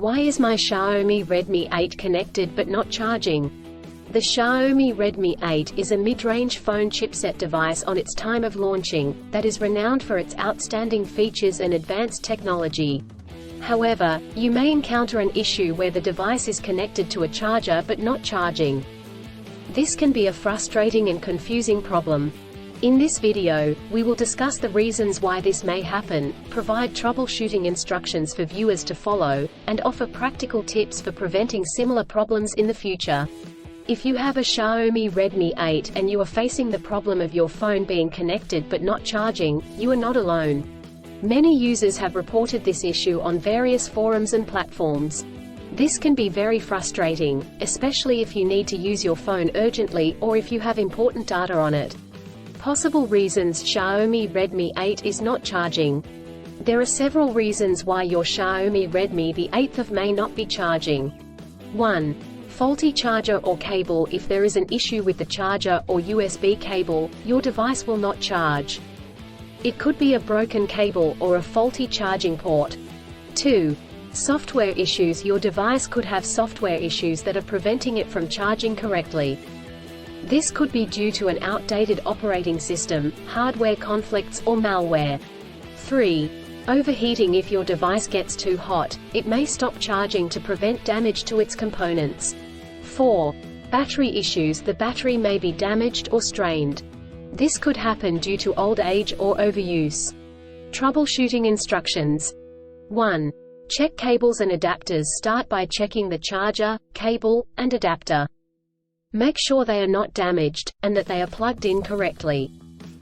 Why is my Xiaomi Redmi 8 connected but not charging? The Xiaomi Redmi 8 is a mid-range phone chipset device on its time of launching, that is renowned for its outstanding features and advanced technology. However, you may encounter an issue where the device is connected to a charger but not charging. This can be a frustrating and confusing problem. In this video, we will discuss the reasons why this may happen, provide troubleshooting instructions for viewers to follow, and offer practical tips for preventing similar problems in the future. If you have a Xiaomi Redmi 8 and you are facing the problem of your phone being connected but not charging, you are not alone. Many users have reported this issue on various forums and platforms. This can be very frustrating, especially if you need to use your phone urgently or if you have important data on it. Possible reasons Xiaomi Redmi 8 is not charging. There are several reasons why your Xiaomi Redmi the 8th may not be charging. 1. Faulty charger or cable. If there is an issue with the charger or USB cable, your device will not charge. It could be a broken cable or a faulty charging port. 2. Software issues. Your device could have software issues that are preventing it from charging correctly. This could be due to an outdated operating system, hardware conflicts or malware. 3. Overheating. If your device gets too hot, it may stop charging to prevent damage to its components. 4. Battery issues. The battery may be damaged or strained. This could happen due to old age or overuse. Troubleshooting instructions. 1. Check cables and adapters. Start by checking the charger, cable, and adapter. Make sure they are not damaged, and that they are plugged in correctly.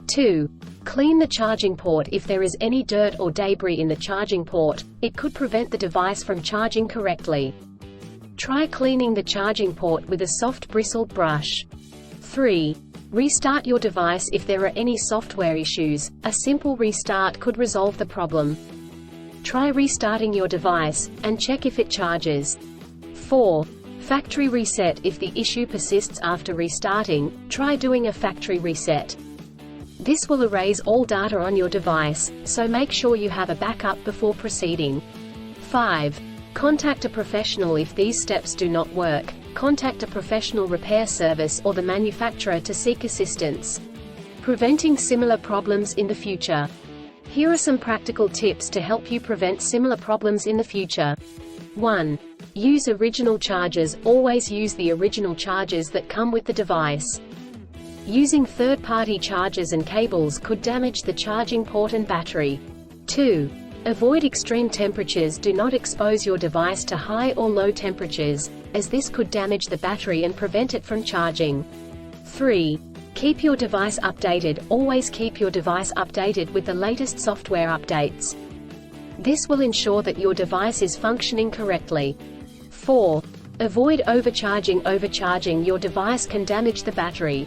2. Clean the charging port. If there is any dirt or debris in the charging port, it could prevent the device from charging correctly. Try cleaning the charging port with a soft bristled brush. 3. Restart your device. If there are any software issues, a simple restart could resolve the problem. Try restarting your device, and check if it charges. 4. Factory reset. If the issue persists after restarting, try doing a factory reset. This will erase all data on your device, so make sure you have a backup before proceeding. 5. Contact a professional. If these steps do not work, contact a professional repair service or the manufacturer to seek assistance. Preventing similar problems in the future. Here are some practical tips to help you prevent similar problems in the future. 1. Use original chargers. Always use the original chargers that come with the device. Using third-party chargers and cables could damage the charging port and battery. 2. Avoid extreme temperatures. Do not expose your device to high or low temperatures, as this could damage the battery and prevent it from charging. 3. Keep your device updated. Always keep your device updated with the latest software updates. This will ensure that your device is functioning correctly. 4. Avoid overcharging. Overcharging your device can damage the battery.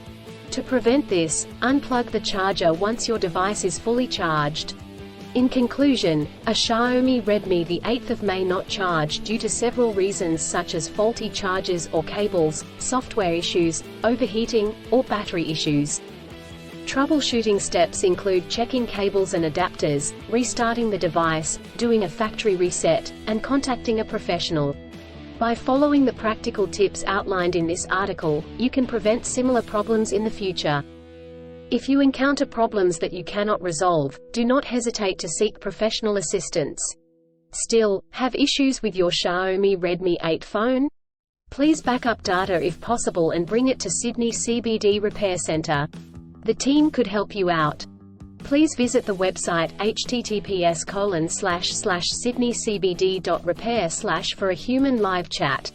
To prevent this, unplug the charger once your device is fully charged. In conclusion, a Xiaomi Redmi the 8th may not charge due to several reasons such as faulty chargers or cables, software issues, overheating, or battery issues. Troubleshooting steps include checking cables and adapters, restarting the device, doing a factory reset, and contacting a professional. By following the practical tips outlined in this article, you can prevent similar problems in the future. If you encounter problems that you cannot resolve, do not hesitate to seek professional assistance. Still, have issues with your Xiaomi Redmi 8 phone? Please back up data if possible and bring it to Sydney CBD Repair Centre. The team could help you out. Please visit the website https://sydneycbd.repair/ for a human live chat.